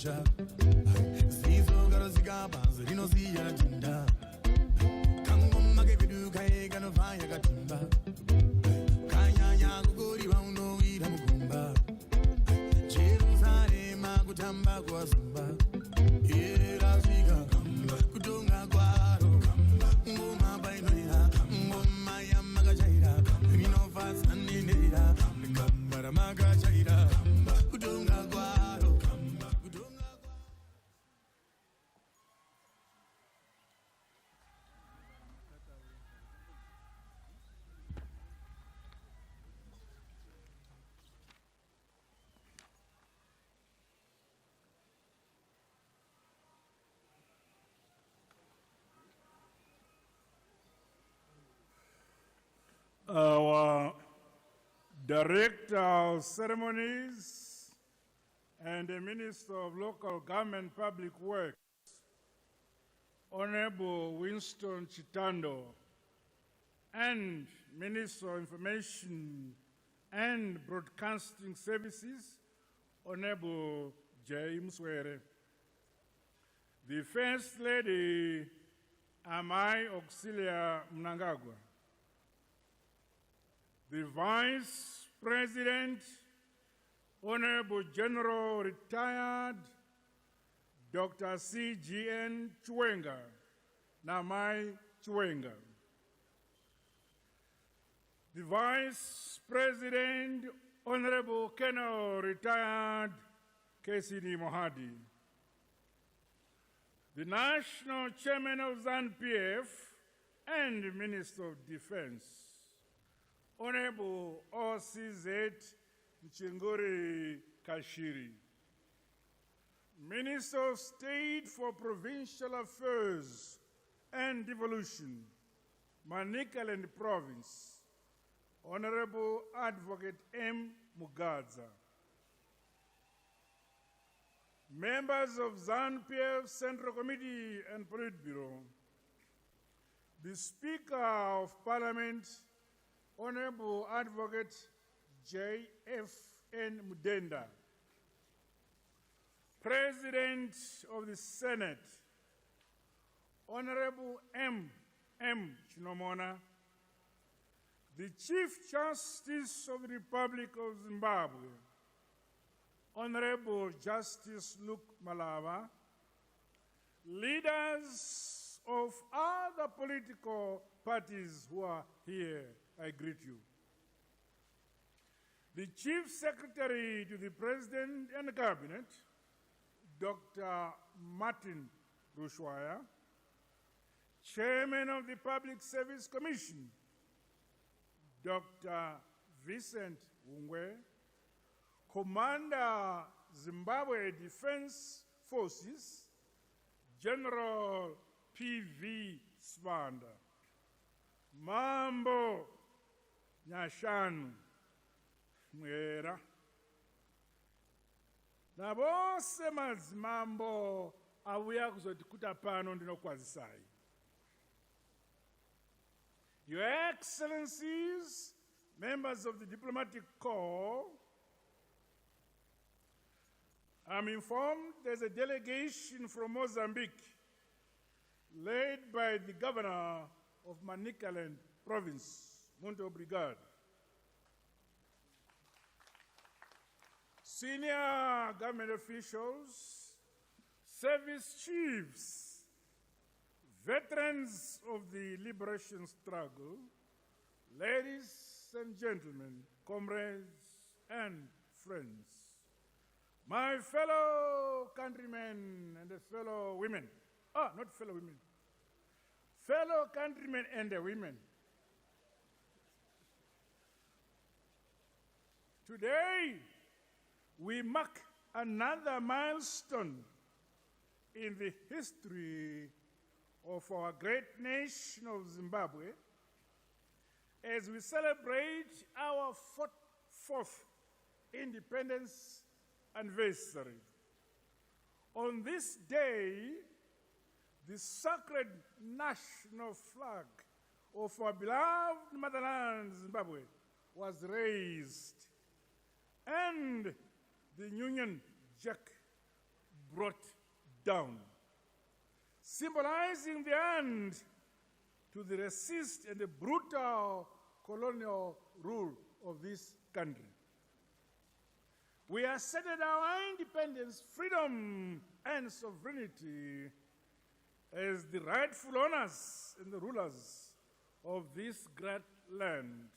Macha. Zizo Garosika, Zino Zia Tinda. Kangum Magavidu Kaega Fire Gatimba. Kaya Yaguri Wano Idamumba. Jerusalem Magutamba Guazumba. Era Ziga, Kudunga Guaro, Ngoma Bainoya, Ngoma Yamagajaira, Minovas and India, Maramaga Jaira, Kudunga Guaro, Kudunga. Our Director of Ceremonies and the Minister of Local Government Public Works, Honorable Winston Chitando, and Minister of Information and Broadcasting Services, Honorable James Were. The First Lady, Amai Auxilia Mnangagwa. The Vice President, Honorable General Retired Dr. C.G.N. Chwenga, Namai Chwenga. The Vice President, Honorable Colonel Retired K.C.D. Mohadi. The National Chairman of ZANU-PF and Minister of Defense, Honorable O.C.Z. Nchingori Kashiri. Minister of State for Provincial Affairs and Devolution, Manicaland Province, Honorable Advocate M. Mugadza. Members of ZANU-PF Central Committee and Politburo, the Speaker of Parliament, Honorable Advocate J.F.N. Mudenda, President of the Senate, Honorable M. Chinomona, the Chief Justice of the Republic of Zimbabwe, Honorable Justice Luke Malava, leaders of other political parties who are here, I greet you. The Chief Secretary to the President and the Cabinet, Dr. Martin Rushwaya, Chairman of the Public Service Commission, Dr. Vincent Wungwe, Commander Zimbabwe Defense Forces, General P.V. Spanda, Mambo Nyashanu Mwera, nabose mazimambo awuya kuzotikuta pano ndinokwazisai. Your Excellencies, members of the Diplomatic Corps, I'm informed there's a delegation from Mozambique led by the governor of Manicaland Province, Muito Obrigado. Senior government officials, service chiefs, veterans of the liberation struggle, ladies and gentlemen, comrades and friends, my fellow countrymen and fellow women, not fellow women, fellow countrymen and the women. Today, we mark another milestone in the history of our great nation of Zimbabwe as we celebrate our 4th independence anniversary. On this day, the sacred national flag of our beloved motherland, Zimbabwe, was raised, and the Union Jack brought down, symbolizing the end to the racist and the brutal colonial rule of this country. We asserted our independence, freedom, and sovereignty as the rightful owners and the rulers of this great land.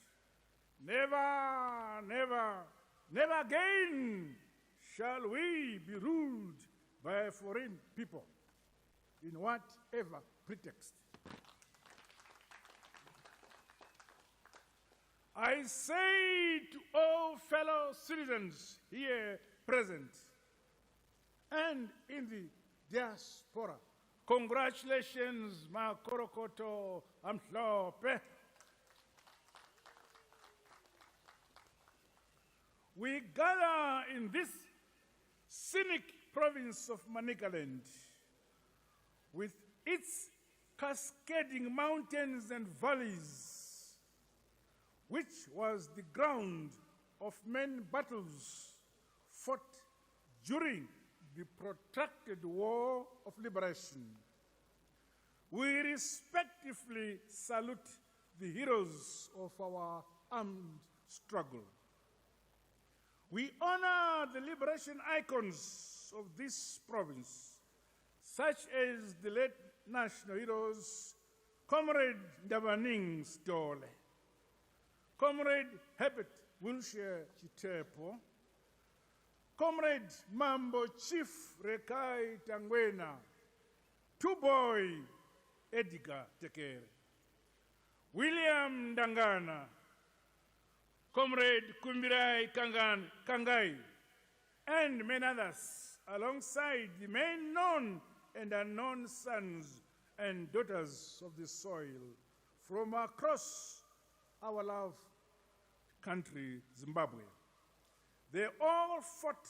Never, never, never again shall we be ruled by a foreign people in whatever pretext. I say to all fellow citizens here present and in the diaspora, congratulations, Makorokoto Amhlope. We gather in this scenic province of Manicaland with its cascading mountains and valleys, which was the ground of many battles fought during the protracted War of Liberation. We respectively salute the heroes of our armed struggle. We honor the liberation icons of this province, such as the late national heroes, Comrade Ndabaning Stole, Comrade Herbert Wilshire Chitepo, Comrade Mambo Chief Rekai Tangwena, Two-Boy Edgar Tekere, William Dangana, Comrade Kumbirai Kangai, and many others, alongside the many known and unknown sons and daughters of the soil from across our loved country, Zimbabwe. They all fought,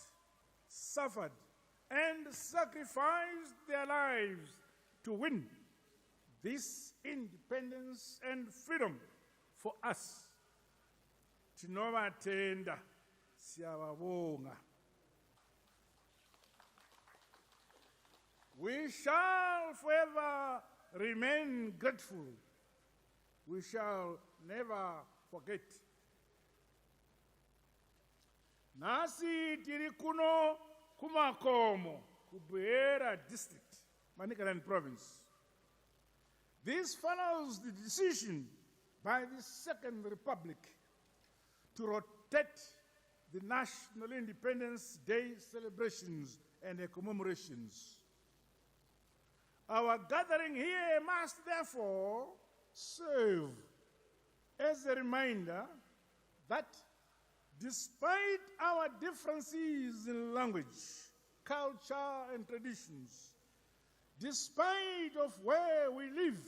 suffered, and sacrificed their lives to win this independence and freedom for us. Tinovatenda, siyababonga. We shall forever remain grateful. We shall never forget. Nasi tiri kuno kumakomo, Kubuera district, Manicaland province. This follows the decision by the Second Republic to rotate the National Independence Day celebrations and commemorations. Our gathering here must therefore serve as a reminder that despite our differences in language, culture, and traditions, despite of where we live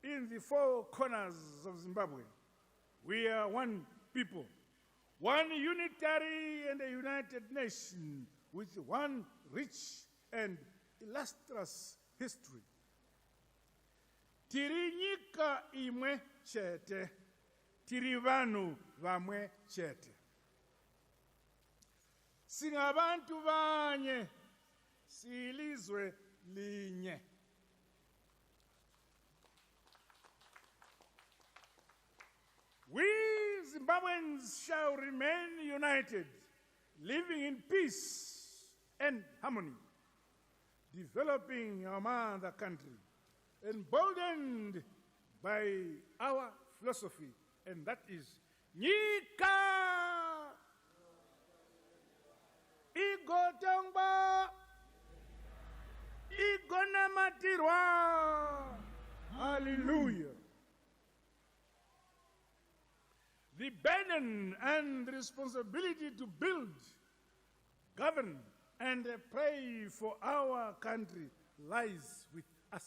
in the four corners of Zimbabwe, we are one people, one unitary and a united nation with one rich and illustrious history. Tiri nyika imwe chete, tiri vanu vamwe chete. Singabantu vanye, silizwe linye. We Zimbabweans shall remain united, living in peace and harmony, developing our mother country, emboldened by our philosophy, and that is Nyika Igotongba Igonamatirwa. Hallelujah. The burden and responsibility to build, govern, and pray for our country lies with us.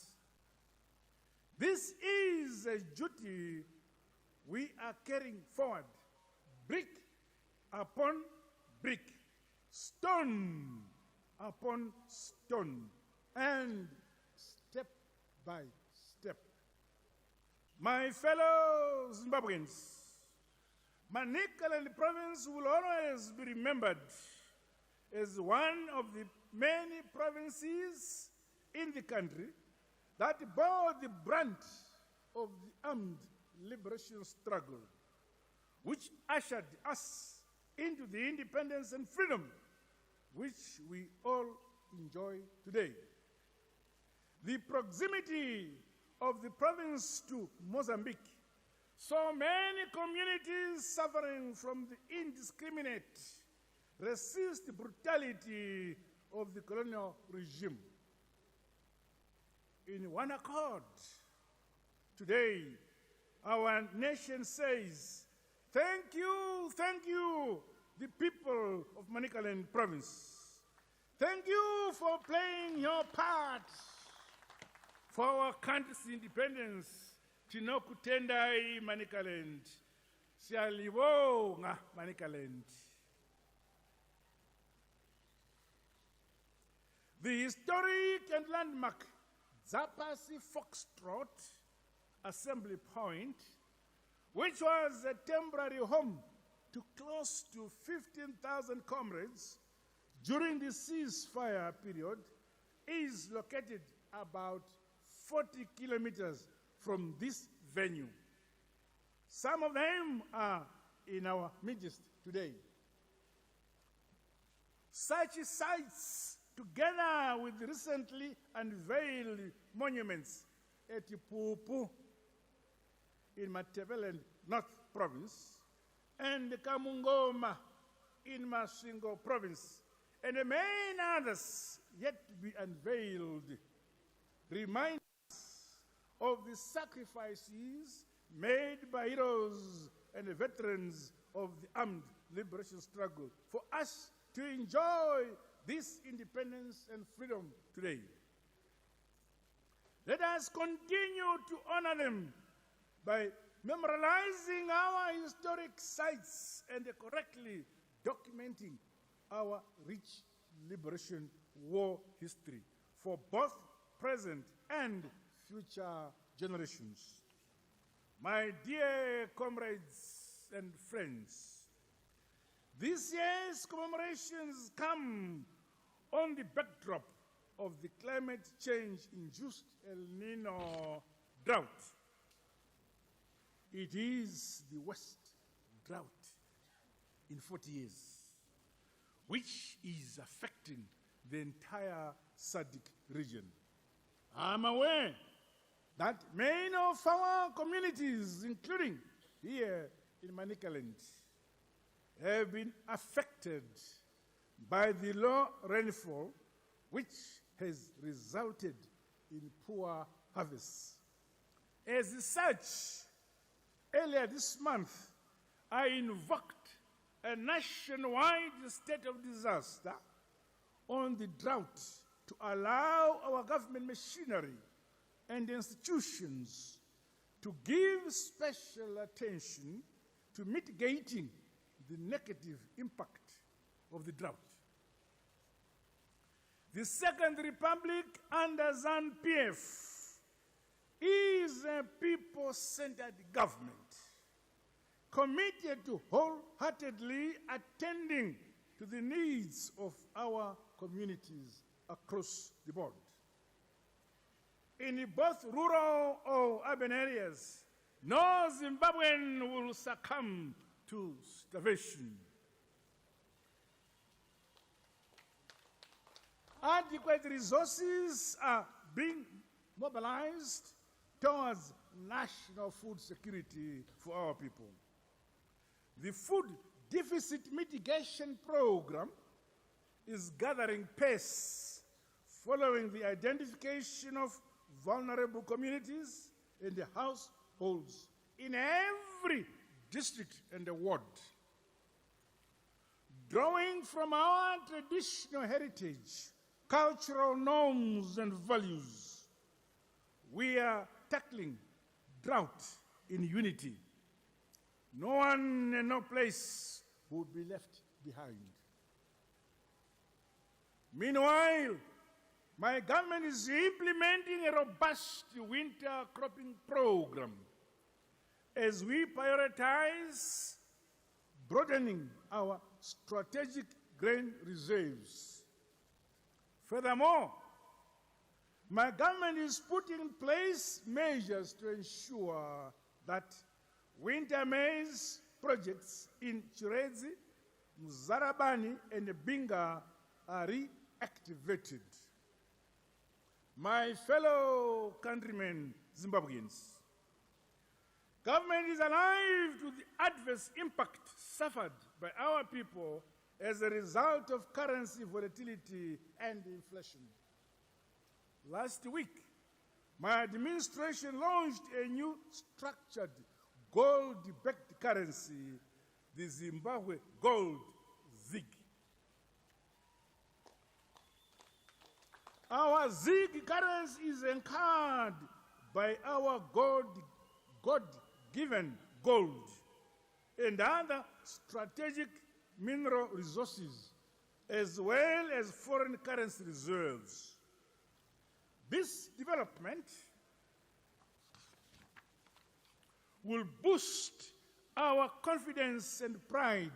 This is a duty we are carrying forward, brick upon brick, stone upon stone, and step by step. My fellow Zimbabweans, Manicaland province will always be remembered as one of the many provinces in the country that bore the brunt of the armed liberation struggle, which ushered us into the independence and freedom which we all enjoy today. The proximity of the province to Mozambique saw many communities suffering from the indiscriminate racist brutality of the colonial regime. In one accord, today, our nation says, thank you, the people of Manicaland province. Thank you for playing your part for our country's independence. Tinokutendai Manicaland. Siyalibonga Manicaland. The historic and landmark Zapasi Foxtrot Assembly Point, which was a temporary home to close to 15,000 comrades during the ceasefire period, is located about 40 kilometers from this venue. Some of them are in our midst today. Such sites, together with the recently unveiled monuments at Pupu in Matebeleland North Province and Kamungoma in Masvingo Province, and many others yet to be unveiled, remind us of the sacrifices made by heroes and veterans of the armed liberation struggle for us to enjoy this independence and freedom today. Let us continue to honor them by memorializing our historic sites and correctly documenting our rich liberation war history for both present and future generations. My dear comrades and friends, this year's commemorations come on the backdrop of the climate change-induced El Nino drought. It is the worst drought in 40 years, which is affecting the entire SADC region. I'm aware that many of our communities, including here in Manicaland, have been affected by the low rainfall, which has resulted in poor harvests. As such, earlier this month, I invoked a nationwide state of disaster on the drought to allow our government machinery and institutions to give special attention to mitigating the negative impact of the drought. The Second Republic under ZANU-PF is a people-centered government committed to wholeheartedly attending to the needs of our communities across the board. In both rural or urban areas, no Zimbabwean will succumb to starvation. Adequate resources are being mobilized towards national food security for our people. The Food Deficit Mitigation Program is gathering pace following the identification of vulnerable communities and the households in every district and ward. Drawing from our traditional heritage, cultural norms and values, we are tackling drought in unity. No one and no place would be left behind. Meanwhile, my government is implementing a robust winter cropping program as we prioritize broadening our strategic grain reserves. Furthermore, my government is putting in place measures to ensure that winter maize projects in Chirezi, Muzarabani, and Binga are reactivated. My fellow countrymen, Zimbabweans, government is alive to the adverse impact suffered by our people as a result of currency volatility and inflation. Last week, my administration launched a new structured gold-backed currency, the Zimbabwe Gold ZiG. Our ZiG currency is anchored by our God-given gold and other strategic mineral resources, as well as foreign currency reserves. This development will boost our confidence and pride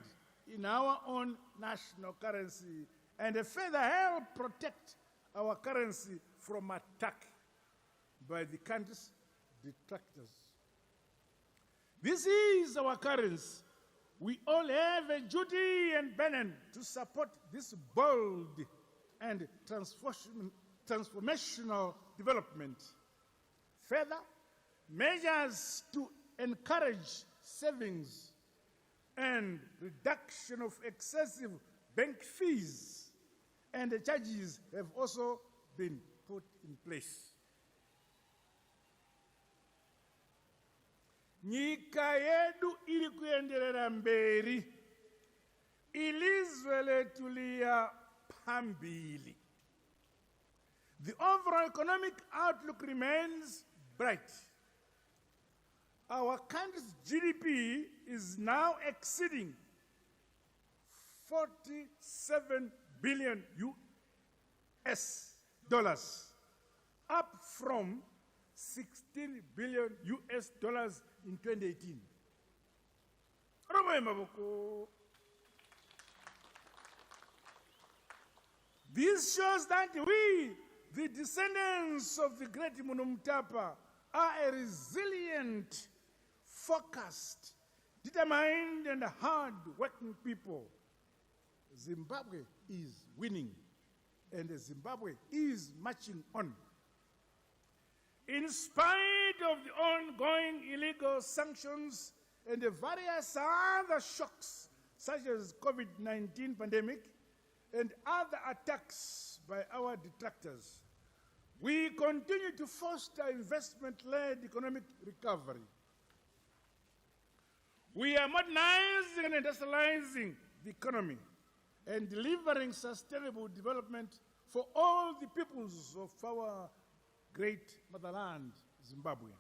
in our own national currency and further help protect our currency from attack by the country's detractors. This is our currency. We all have a duty and burden to support this bold and transformational development. Further, measures to encourage savings and reduction of excessive bank fees and charges have also been put in place. Nyika yedu ili kuendelea mbele, ilizwe letu liya phambili. The overall economic outlook remains bright. Our country's GDP is now exceeding 47 billion US dollars, up from 16 billion US dollars in 2018. This shows that we, the descendants of the great Murambinda, are a resilient, focused, determined, and hard-working people. Zimbabwe is winning, and Zimbabwe is marching on. In spite of the ongoing illegal sanctions and the various other shocks, such as COVID-19 pandemic and other attacks by our detractors, we continue to foster investment-led economic recovery. We are modernizing and industrializing the economy and delivering sustainable development for all the peoples of our great motherland, Zimbabwe.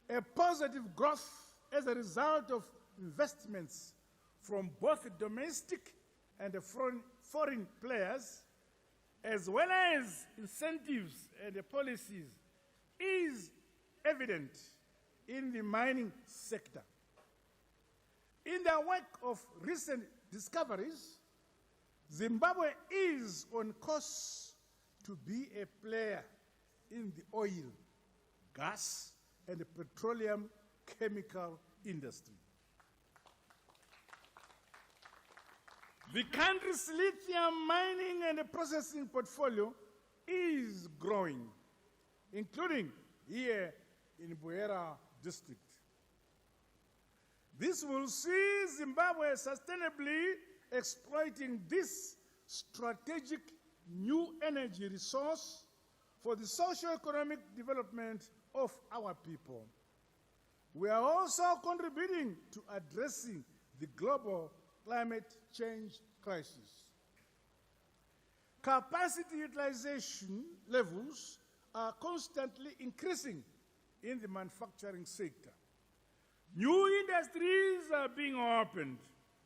A positive growth as a result of investments from both domestic and foreign players, as well as incentives and policies, is evident in the mining sector. In the wake of recent discoveries, Zimbabwe is on course to be a player in the oil, gas, and petroleum chemical industry. The country's lithium mining and processing portfolio is growing, including here in Buera district. This will see Zimbabwe sustainably exploiting this strategic new energy resource for the socio-economic development of our people. We are also contributing to addressing the global climate change crisis. Capacity utilization levels are constantly increasing in the manufacturing sector. New industries are being opened,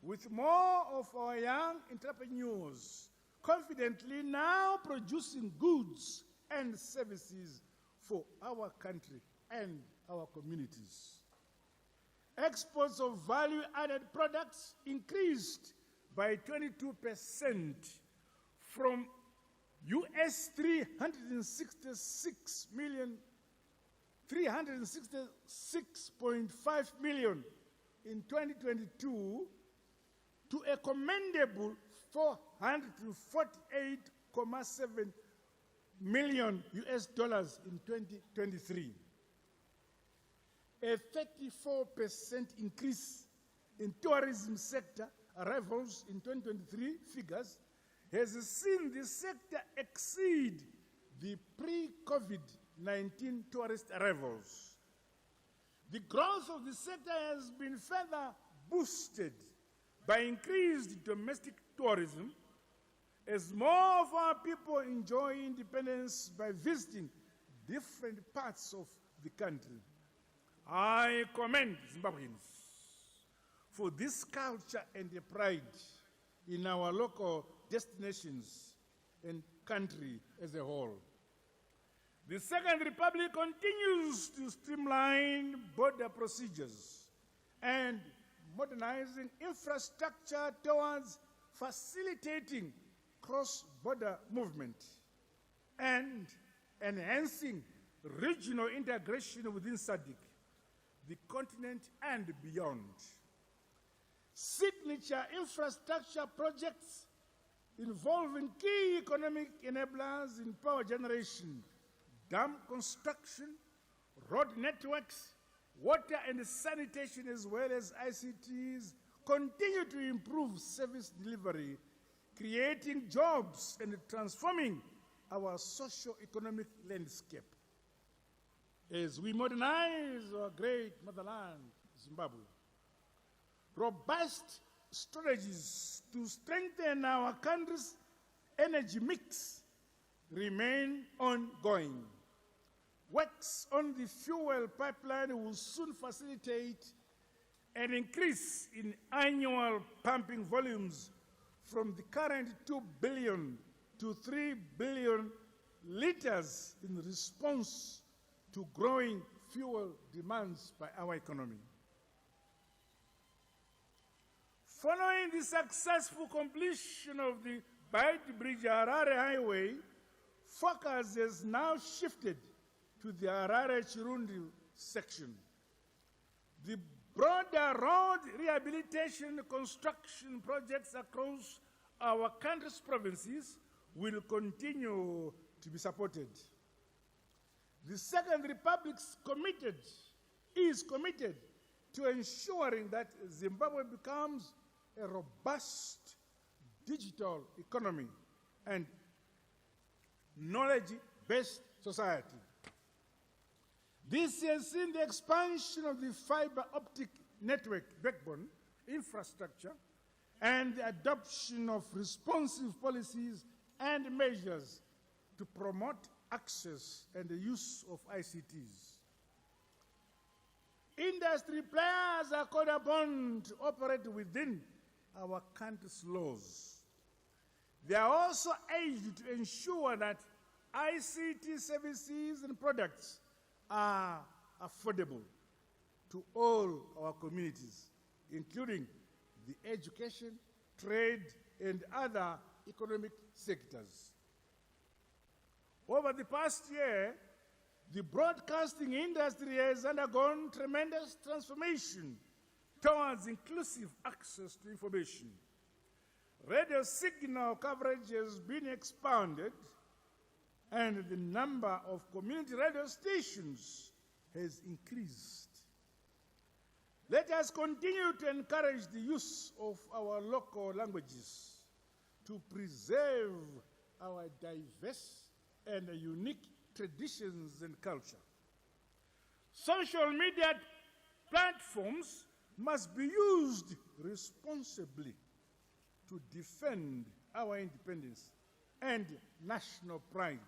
with more of our young entrepreneurs confidently now producing goods and services for our country and our communities. Exports of value-added products increased by 22% from US 366.5 million in 2022 to a commendable 448.7 million US dollars in 2023. A 34% increase in tourism sector arrivals in 2023 figures has seen the sector exceed the pre-COVID-19 tourist arrivals. The growth of the sector has been further boosted by increased domestic tourism, as more of our people enjoy independence by visiting different parts of the country. I commend Zimbabweans for this culture and the pride in our local destinations and country as a whole. The Second Republic continues to streamline border procedures and modernizing infrastructure towards facilitating cross-border movement and enhancing regional integration within SADC, the continent and beyond. Signature infrastructure projects involving key economic enablers in power generation, dam construction, road networks, water and sanitation, as well as ICTs, continue to improve service delivery, creating jobs and transforming our socio-economic landscape. As we modernize our great motherland, Zimbabwe, robust strategies to strengthen our country's energy mix remain ongoing. Works on the fuel pipeline will soon facilitate an increase in annual pumping volumes from the current 2 billion to 3 billion liters in response to growing fuel demands by our economy. Following the successful completion of the Bridge-Harare Highway, focus has now shifted to the Harare-Chirundi section. The broader road rehabilitation construction projects across our country's provinces will continue to be supported. The Second Republic is committed to ensuring that Zimbabwe becomes a robust digital economy and knowledge-based society. This has seen the expansion of the fiber optic network backbone infrastructure and the adoption of responsive policies and measures to promote access and the use of ICTs. Industry players are called upon to operate within our country's laws. They are also aided to ensure that ICT services and products are affordable to all our communities, including the education, trade, and other economic sectors. Over the past year, the broadcasting industry has undergone tremendous transformation towards inclusive access to information. Radio signal coverage has been expanded, and the number of community radio stations has increased. Let us continue to encourage the use of our local languages to preserve our diverse and unique traditions and culture. Social media platforms must be used responsibly to defend our independence and national pride,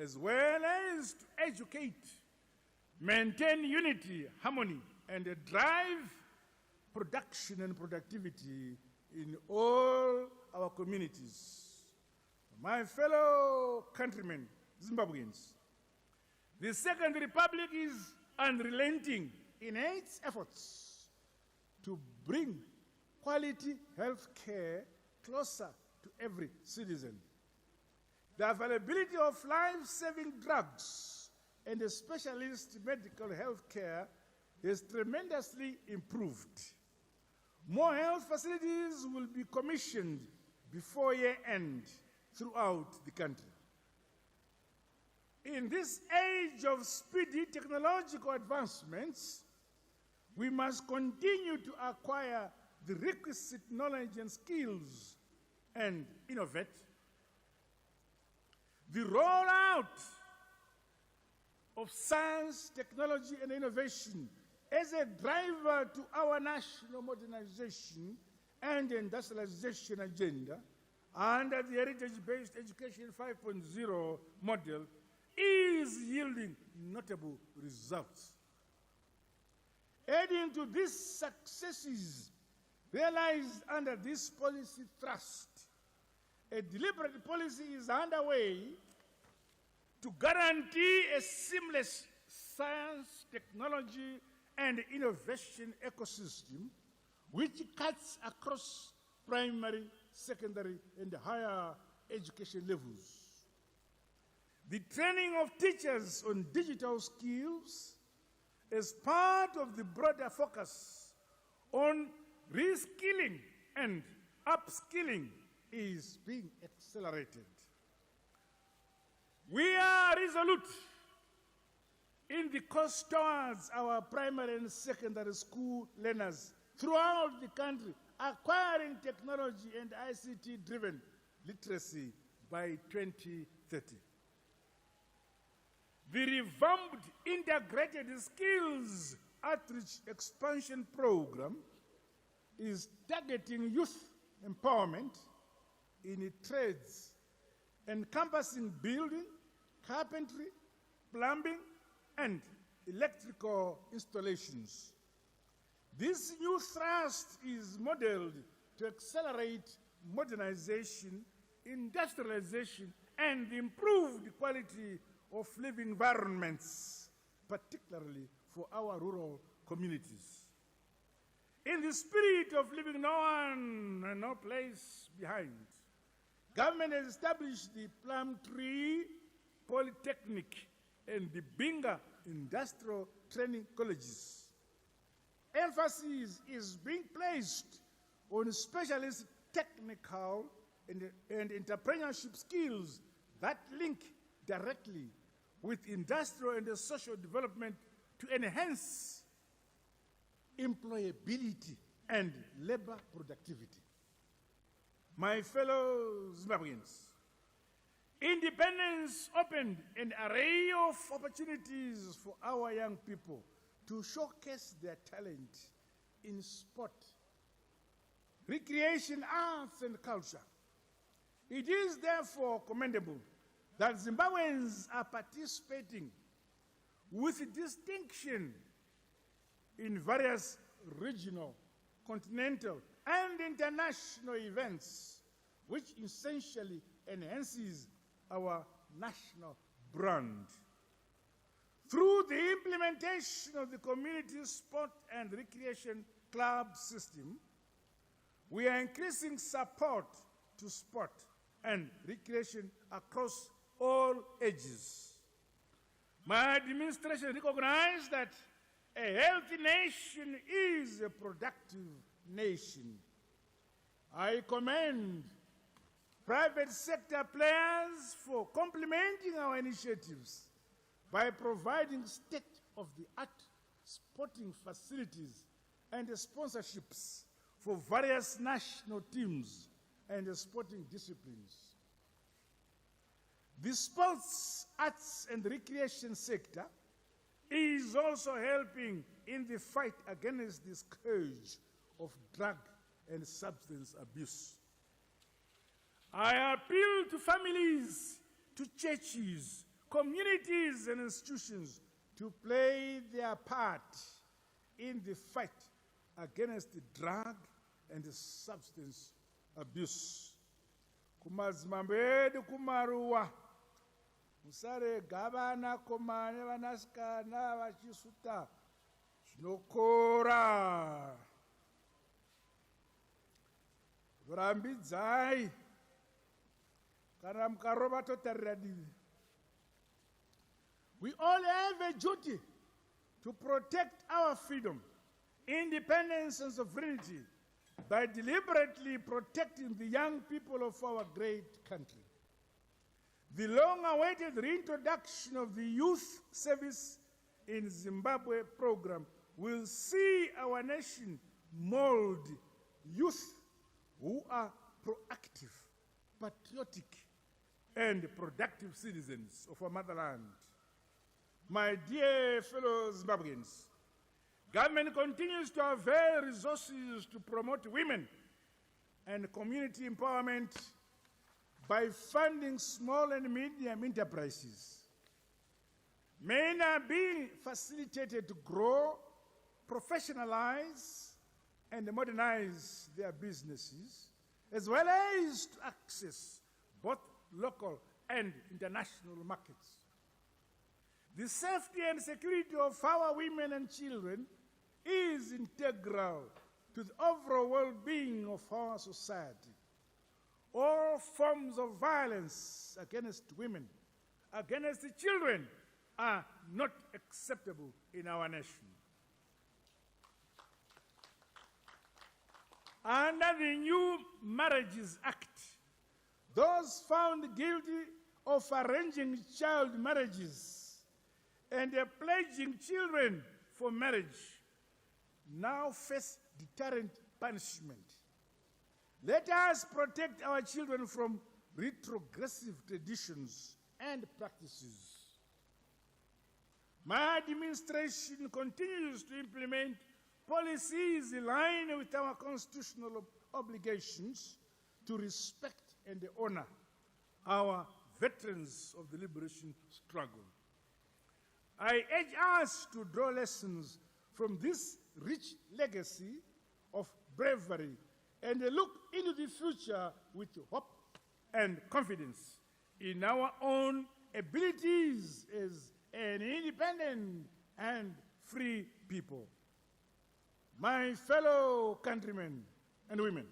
as well as to educate, maintain unity, harmony, and drive production and productivity in all our communities. My fellow countrymen, Zimbabweans, the Second Republic is unrelenting in its efforts to bring quality health care closer to every citizen. The availability of life-saving drugs and specialist medical health care has tremendously improved. More health facilities will be commissioned before year end throughout the country. In this age of speedy technological advancements, we must continue to acquire the requisite knowledge and skills and innovate. The rollout of science, technology, and innovation as a driver to our national modernization and industrialization agenda under the heritage-based education 5.0 model is yielding notable results. Adding to these successes realized under this policy thrust, a deliberate policy is underway to guarantee a seamless science, technology, and innovation ecosystem which cuts across primary, secondary, and higher education levels. The training of teachers on digital skills as part of the broader focus on reskilling and upskilling is being accelerated. We are resolute in the course towards our primary and secondary school learners throughout the country acquiring technology and ICT-driven literacy by 2030. The revamped integrated skills outreach expansion program is targeting youth empowerment in trades encompassing building, carpentry, plumbing, and electrical installations. This new thrust is modeled to accelerate modernization, industrialization, and improve the quality of living environments, particularly for our rural communities. In the spirit of leaving no one and no place behind, government has established the Plumtree Polytechnic and the Binga Industrial Training Colleges. Emphasis is being placed on specialist technical and entrepreneurship skills that link directly with industrial and social development to enhance employability and labor productivity. My fellow Zimbabweans, independence opened an array of opportunities for our young people to showcase their talent in sport, recreation, arts, and culture. It is therefore commendable that Zimbabweans are participating with distinction in various regional, continental, and international events, which essentially enhances our national brand. Through the implementation of the community sport and recreation club system, we are increasing support to sport and recreation across all ages. My administration recognizes that a healthy nation is a productive nation. I commend private sector players for complementing our initiatives by providing state-of-the-art sporting facilities and sponsorships for various national teams and sporting disciplines. The sports, arts, and recreation sector is also helping in the fight against the scourge of drug and substance abuse. I appeal to families, to churches, communities, and institutions to play their part in the fight against the drug and the substance abuse. Kumazimambedu kumaruwa musare gavana komane vanasikana vachisuta zvinokora Murambidzai. Kana mukarova totarira divi. We all have a duty to protect our freedom, independence, and sovereignty by deliberately protecting the young people of our great country. The long-awaited reintroduction of the Youth Service in Zimbabwe program will see our nation mold youth who are proactive, patriotic, and productive citizens of our motherland. My dear fellow Zimbabweans, government continues to avail resources to promote women and community empowerment by funding small and medium enterprises. Men are being facilitated to grow, professionalize, and modernize their businesses, as well as to access both local and international markets. The safety and security of our women and children is integral to the overall well-being of our society. All forms of violence against women, against the children, are not acceptable in our nation. Under the New Marriages Act, those found guilty of arranging child marriages and pledging children for marriage now face deterrent punishment. Let us protect our children from retrogressive traditions and practices. My administration continues to implement policies in line with our constitutional obligations to respect and honor our veterans of the liberation struggle. I urge us to draw lessons from this rich legacy of bravery and look into the future with hope and confidence in our own abilities as an independent and free people. My fellow countrymen and women,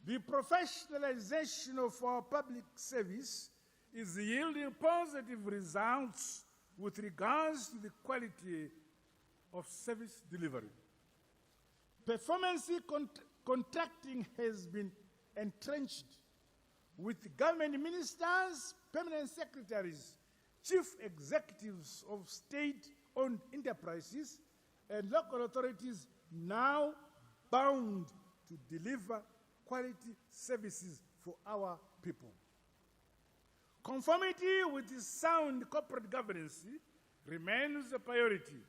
the professionalization of our public service is yielding positive results with regards to the quality of service delivery. Performance contracting has been entrenched with government ministers, permanent secretaries, chief executives of state-owned enterprises, and local authorities now bound to deliver quality services for our people. Conformity with the sound corporate governance remains a priority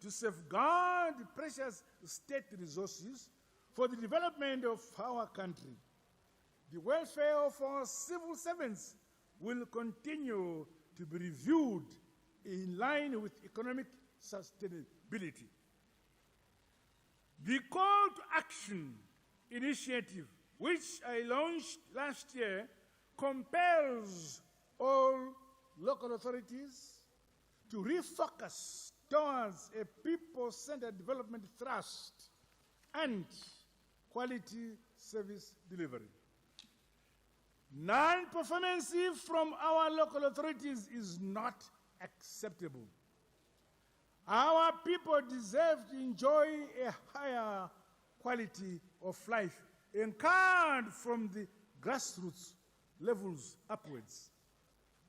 to safeguard the precious state resources for the development of our country. The welfare of our civil servants will continue to be reviewed in line with economic sustainability. The Call to Action initiative, which I launched last year, compels all local authorities to refocus towards a people-centered development thrust and quality service delivery. Non-performance from our local authorities is not acceptable. Our people deserve to enjoy a higher quality of life, encouraged from the grassroots levels upwards.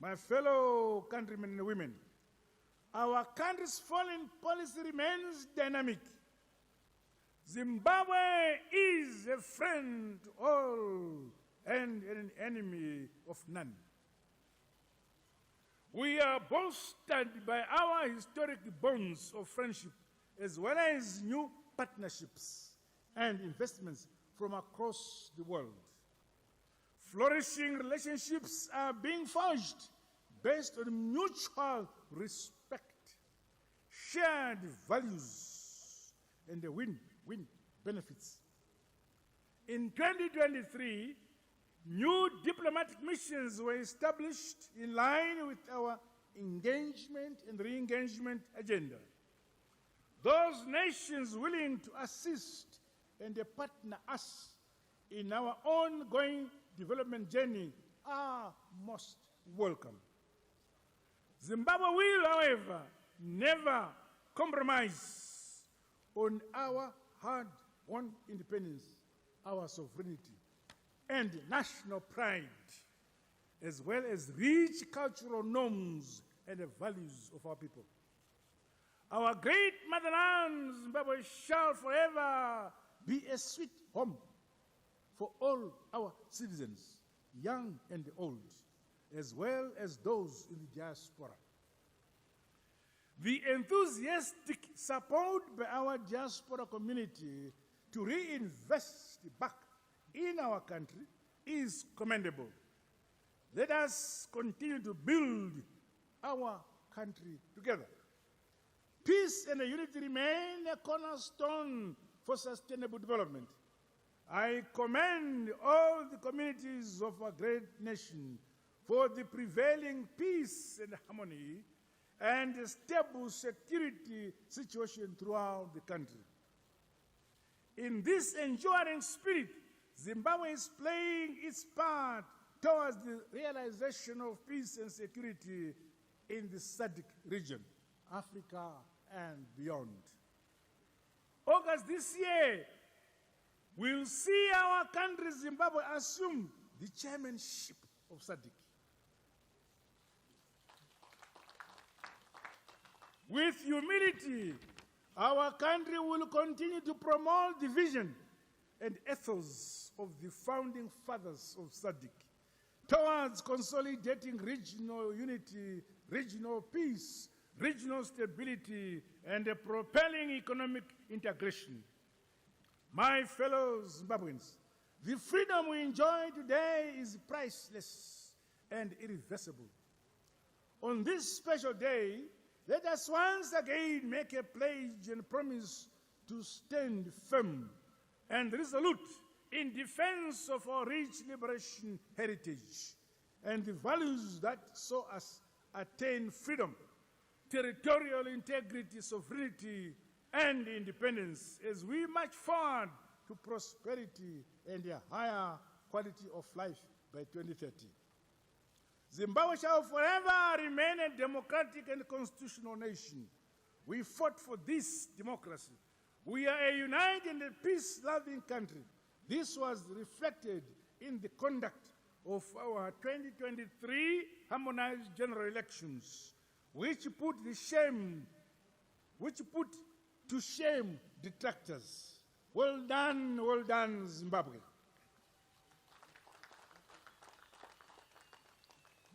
My fellow countrymen and women, our country's foreign policy remains dynamic. Zimbabwe is a friend to all and an enemy of none. We are bolstered by our historic bonds of friendship, as well as new partnerships and investments from across the world. Flourishing relationships are being forged based on mutual respect, shared values, and the win-win benefits. In 2023, new diplomatic missions were established in line with our engagement and re-engagement agenda. Those nations willing to assist and partner us in our ongoing development journey are most welcome. Zimbabwe will, however, never compromise on our hard-won independence, our sovereignty, and national pride, as well as rich cultural norms and the values of our people. Our great motherland, Zimbabwe, shall forever be a sweet home for all our citizens, young and old, as well as those in the diaspora. The enthusiastic support by our diaspora community to reinvest back in our country is commendable. Let us continue to build our country together. Peace and unity remain a cornerstone for sustainable development. I commend all the communities of our great nation for the prevailing peace and harmony and a stable security situation throughout the country. In this enduring spirit, Zimbabwe is playing its part towards the realization of peace and security in the SADC region, Africa and beyond. August this year will see our country, Zimbabwe, assume the chairmanship of SADC. With humility, our country will continue to promote the vision and ethos of the founding fathers of SADC towards consolidating regional unity, regional peace, regional stability, and propelling economic integration. My fellow Zimbabweans, the freedom we enjoy today is priceless and irreversible. On this special day, let us once again make a pledge and promise to stand firm and resolute in defense of our rich liberation heritage and the values that saw us attain freedom, territorial integrity, sovereignty, and independence as we march forward to prosperity and a higher quality of life by 2030. Zimbabwe shall forever remain a democratic and constitutional nation. We fought for this democracy. We are a united and peace-loving country. This was reflected in the conduct of our 2023 harmonized general elections, which put to shame detractors. Well done, Zimbabwe.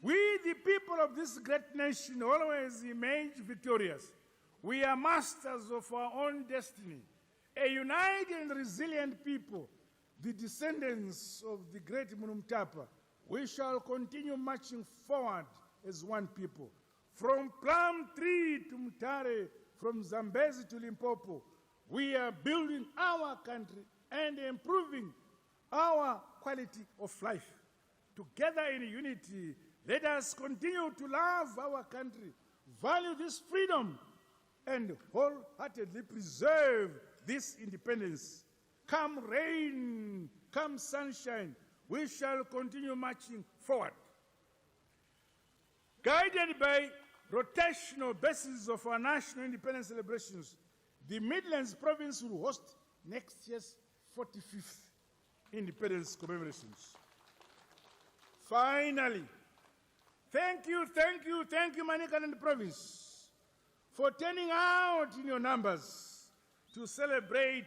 We, the people of this great nation, always emerge victorious. We are masters of our own destiny, a united and resilient people, the descendants of the great Murambinda. We shall continue marching forward as one people. From Plumtree to Mutare, from Zambezi to Limpopo, we are building our country and improving our quality of life. Together in unity, let us continue to love our country, value this freedom, and wholeheartedly preserve this independence. Come rain, come sunshine, we shall continue marching forward. Guided by rotational basis of our national independence celebrations, the Midlands province will host next year's 45th independence commemorations. Finally, thank you, Manicaland province, for turning out in your numbers to celebrate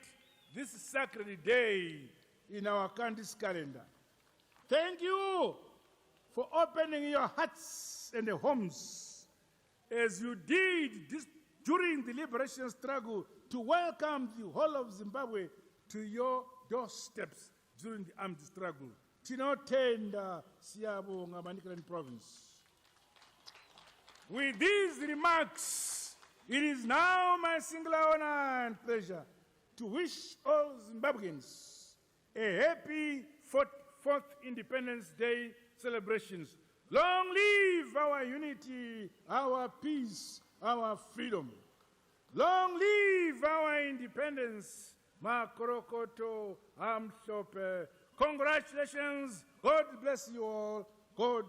this sacred day in our country's calendar. Thank you for opening your hearts and homes as you did this during the liberation struggle to welcome the whole of Zimbabwe to your doorsteps during the armed struggle. Tinotenda Siyabonga Manicaland province. With these remarks, it is now my singular honor and pleasure to wish all Zimbabweans a happy 4th Independence Day celebrations. Long live our unity, our peace, our freedom. Long live our independence. Makorokoto Amhlope Congratulations. God bless you all. God